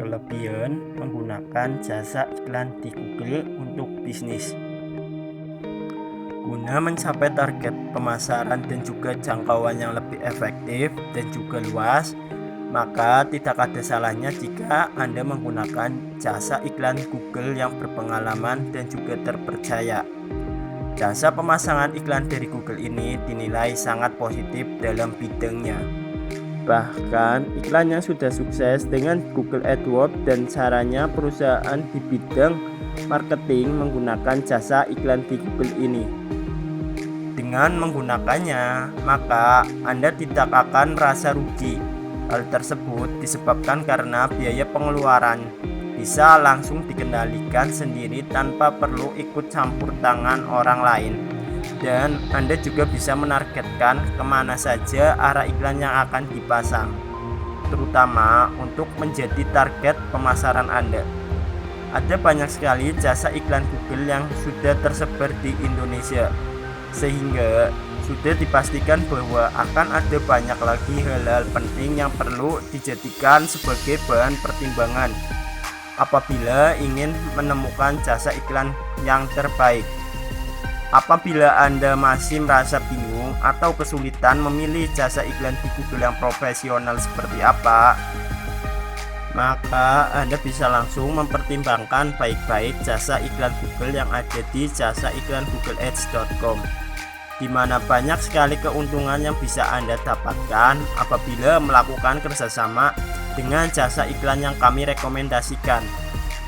kelebihan menggunakan jasa iklan di Google untuk bisnis. Guna mencapai target pemasaran dan juga jangkauan yang lebih efektif dan juga luas, maka tidak ada salahnya jika Anda menggunakan jasa iklan Google yang berpengalaman dan juga terpercaya. Jasa pemasangan iklan dari Google ini dinilai sangat positif dalam bidangnya. Bahkan iklan yang sudah sukses dengan Google AdWords dan caranya perusahaan di bidang marketing menggunakan jasa iklan di Google ini. Dengan menggunakannya, maka Anda tidak akan merasa rugi. Hal tersebut disebabkan karena biaya pengeluaran bisa langsung dikendalikan sendiri tanpa perlu ikut campur tangan orang lain. Dan Anda juga bisa menargetkan kemana saja arah iklan yang akan dipasang, terutama untuk menjadi target pemasaran Anda. Ada banyak sekali jasa iklan Google yang sudah tersebar di Indonesia, sehingga sudah dipastikan bahwa akan ada banyak lagi hal-hal penting yang perlu dijadikan sebagai bahan pertimbangan apabila ingin menemukan jasa iklan yang terbaik. Apabila Anda masih merasa bingung atau kesulitan memilih jasa iklan di Google yang profesional seperti apa, maka Anda bisa langsung mempertimbangkan baik-baik jasa iklan Google yang ada di jasaiklangoogleads.com, di mana banyak sekali keuntungan yang bisa Anda dapatkan apabila melakukan kerjasama dengan jasa iklan yang kami rekomendasikan.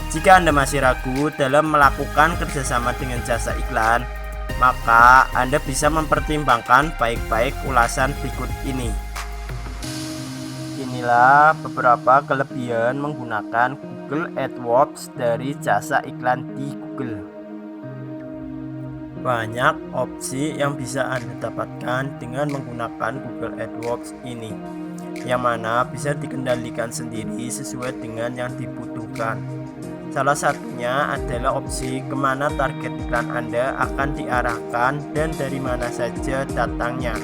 Jika Anda masih ragu dalam melakukan kerjasama dengan jasa iklan, maka Anda bisa mempertimbangkan baik-baik ulasan berikut ini. Inilah beberapa kelebihan menggunakan Google AdWords dari jasa iklan di Google. Banyak opsi yang bisa Anda dapatkan dengan menggunakan Google AdWords ini, yang mana bisa dikendalikan sendiri sesuai dengan yang dibutuhkan. Salah satunya adalah opsi kemana target iklan Anda akan diarahkan dan dari mana saja datangnya.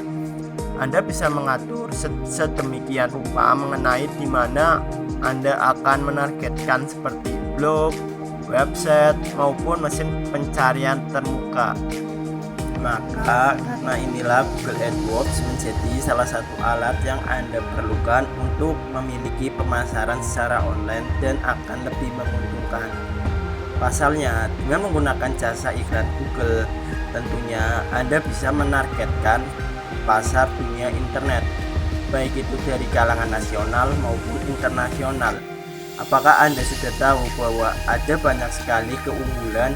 Anda bisa mengatur sedemikian rupa mengenai di mana Anda akan menargetkan seperti blog, website, maupun mesin pencarian terbuka. Maka karena inilah Google AdWords menjadi salah satu alat yang Anda perlukan untuk memiliki pemasaran secara online dan akan lebih menguntungkan. Pasalnya, dengan menggunakan jasa iklan Google, tentunya Anda bisa menargetkan pasar dunia internet, baik itu dari kalangan nasional maupun internasional. Apakah Anda sudah tahu bahwa ada banyak sekali keunggulan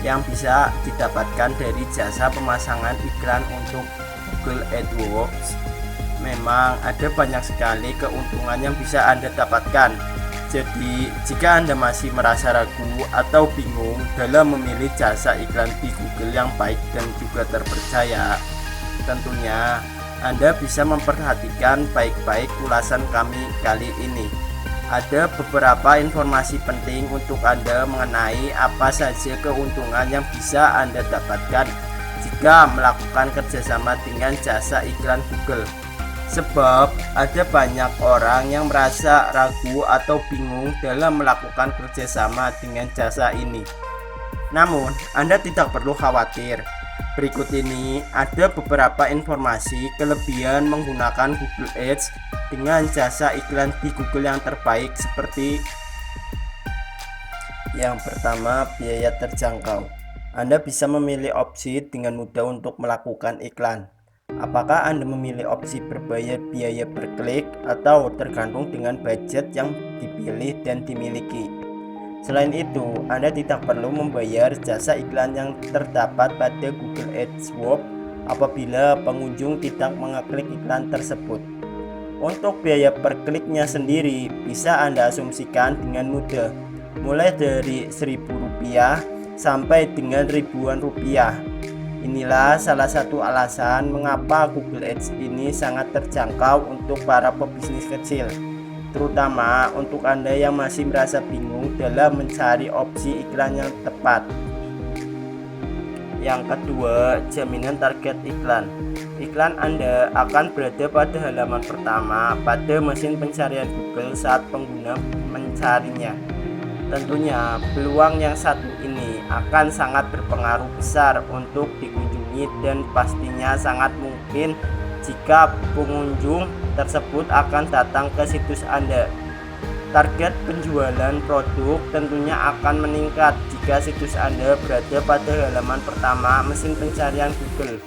yang bisa didapatkan dari jasa pemasangan iklan untuk Google AdWords? Memang ada banyak sekali keuntungan yang bisa Anda dapatkan. Jadi, jika Anda masih merasa ragu atau bingung dalam memilih jasa iklan di Google yang baik dan juga terpercaya, tentunya Anda bisa memperhatikan baik-baik ulasan kami kali ini. Ada beberapa informasi penting untuk Anda mengenai apa saja keuntungan yang bisa Anda dapatkan jika melakukan kerjasama dengan jasa iklan Google. Sebab ada banyak orang yang merasa ragu atau bingung dalam melakukan kerjasama dengan jasa ini. Namun, Anda tidak perlu khawatir. Berikut ini ada beberapa informasi kelebihan menggunakan Google Ads dengan jasa iklan di Google yang terbaik seperti: yang pertama, biaya terjangkau. Anda bisa memilih opsi dengan mudah untuk melakukan iklan. Apakah Anda memilih opsi berbayar biaya per klik atau tergantung dengan budget yang dipilih dan dimiliki? Selain itu, Anda tidak perlu membayar jasa iklan yang terdapat pada Google AdWords apabila pengunjung tidak mengeklik iklan tersebut. Untuk biaya per kliknya sendiri bisa Anda asumsikan dengan mudah, mulai dari Rp1.000 sampai dengan ribuan rupiah. Inilah salah satu alasan mengapa Google Ads ini sangat terjangkau untuk para pebisnis kecil, terutama untuk Anda yang masih merasa bingung dalam mencari opsi iklan yang tepat. Yang kedua, jaminan target iklan. iklan Anda akan berada pada halaman pertama pada mesin pencarian Google saat pengguna mencarinya. Tentunya peluang yang satu ini akan sangat berpengaruh besar untuk dikunjungi dan pastinya sangat mungkin jika pengunjung tersebut akan datang ke situs Anda. Target penjualan produk tentunya akan meningkat jika situs Anda berada pada halaman pertama mesin pencarian Google.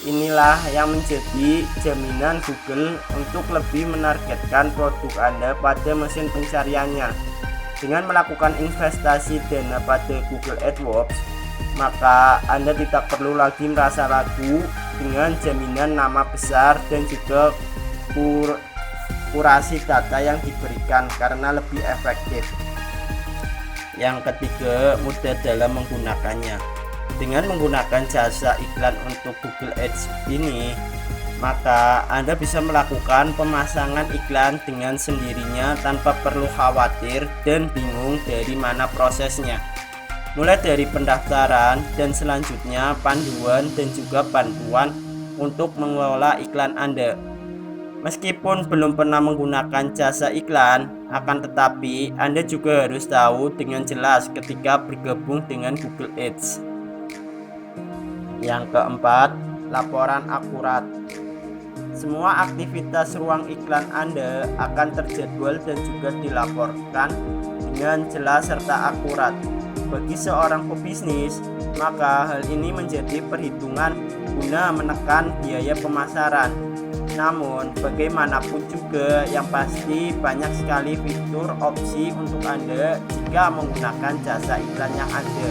Inilah yang menjadi jaminan Google untuk lebih menargetkan produk Anda pada mesin pencariannya. Dengan melakukan investasi dana pada Google AdWords, maka Anda tidak perlu lagi merasa ragu dengan jaminan nama besar dan juga kurasi data yang diberikan karena lebih efektif. Yang ketiga, mudah dalam menggunakannya. Dengan menggunakan jasa iklan untuk Google Ads ini, maka Anda bisa melakukan pemasangan iklan dengan sendirinya tanpa perlu khawatir dan bingung dari mana prosesnya. Mulai dari pendaftaran dan selanjutnya panduan dan juga bantuan untuk mengelola iklan Anda. Meskipun belum pernah menggunakan jasa iklan, akan tetapi Anda juga harus tahu dengan jelas ketika bergabung dengan Google Ads. Yang keempat, laporan akurat. Semua aktivitas ruang iklan Anda akan terjadwal dan juga dilaporkan dengan jelas serta akurat. Bagi seorang pebisnis, maka hal ini menjadi perhitungan guna menekan biaya pemasaran. Namun, bagaimanapun juga yang pasti banyak sekali fitur opsi untuk Anda jika menggunakan jasa iklan yang ada.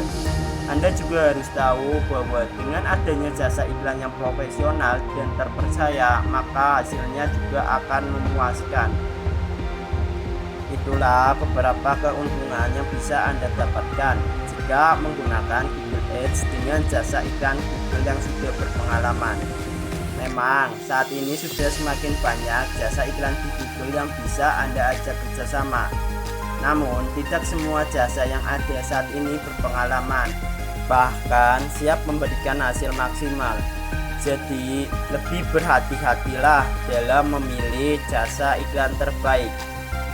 Anda juga harus tahu bahwa dengan adanya jasa iklan yang profesional dan terpercaya, maka hasilnya juga akan memuaskan. Itulah beberapa keuntungan yang bisa Anda dapatkan jika menggunakan Google Ads dengan jasa iklan Google yang sudah berpengalaman. Memang saat ini sudah semakin banyak jasa iklan di Google yang bisa Anda ajak kerjasama. Namun tidak semua jasa yang ada saat ini berpengalaman, bahkan siap memberikan hasil maksimal. Jadi lebih berhati-hatilah dalam memilih jasa iklan terbaik.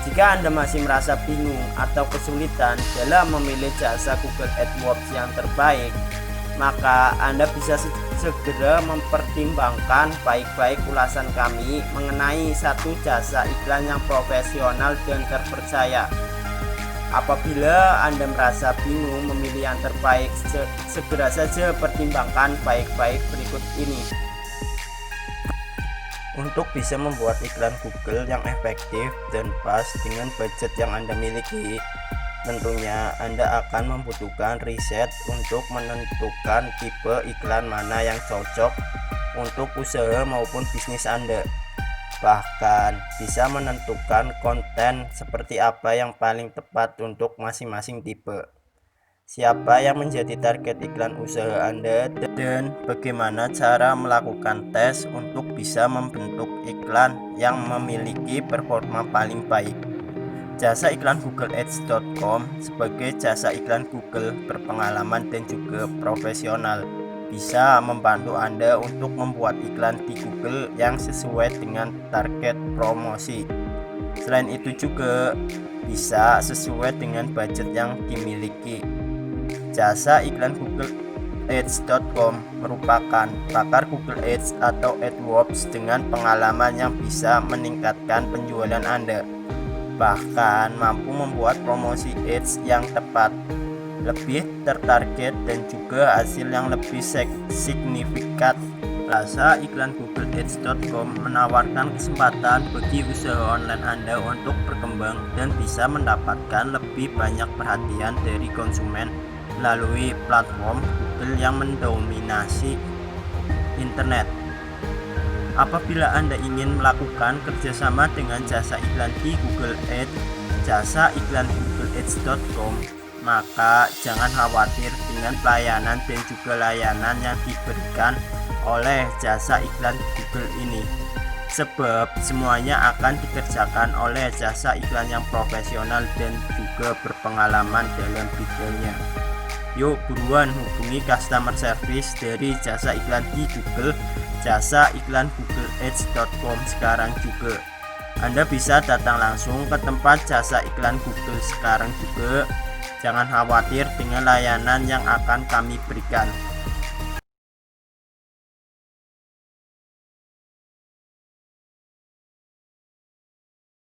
Jika Anda masih merasa bingung atau kesulitan dalam memilih jasa Google AdWords yang terbaik, maka Anda bisa segera mempertimbangkan baik-baik ulasan kami mengenai satu jasa iklan yang profesional dan terpercaya. Apabila Anda merasa bingung memilih yang terbaik, segera saja pertimbangkan baik-baik berikut ini. Untuk bisa membuat iklan Google yang efektif dan pas dengan budget yang Anda miliki, tentunya Anda akan membutuhkan riset untuk menentukan tipe iklan mana yang cocok untuk usaha maupun bisnis Anda. Bahkan bisa menentukan konten seperti apa yang paling tepat untuk masing-masing tipe. Siapa yang menjadi target iklan usaha Anda dan bagaimana cara melakukan tes untuk bisa membentuk iklan yang memiliki performa paling baik. Jasa iklan GoogleAds.com sebagai jasa iklan Google berpengalaman dan juga profesional bisa membantu Anda untuk membuat iklan di Google yang sesuai dengan target promosi. Selain itu juga bisa sesuai dengan budget yang dimiliki. Jasa iklan GoogleAds.com merupakan pakar Google Ads atau AdWords dengan pengalaman yang bisa meningkatkan penjualan Anda, bahkan mampu membuat promosi ads yang tepat, lebih tertarget dan juga hasil yang lebih signifikan. Jasa iklan GoogleAds.com menawarkan kesempatan bagi usaha online Anda untuk berkembang dan bisa mendapatkan lebih banyak perhatian dari konsumen melalui platform Google yang mendominasi internet. Apabila Anda ingin melakukan kerjasama dengan jasa iklan di Google Ads, jasa iklan GoogleAds.com, maka jangan khawatir dengan pelayanan dan juga layanan yang diberikan oleh jasa iklan Google ini, sebab semuanya akan dikerjakan oleh jasa iklan yang profesional dan juga berpengalaman dalam bidangnya. Yuk buruan hubungi customer service dari jasa iklan di Google jasa iklan Google Ads.com sekarang juga. Anda bisa datang langsung ke tempat jasa iklan Google sekarang juga. Jangan khawatir dengan layanan yang akan kami berikan.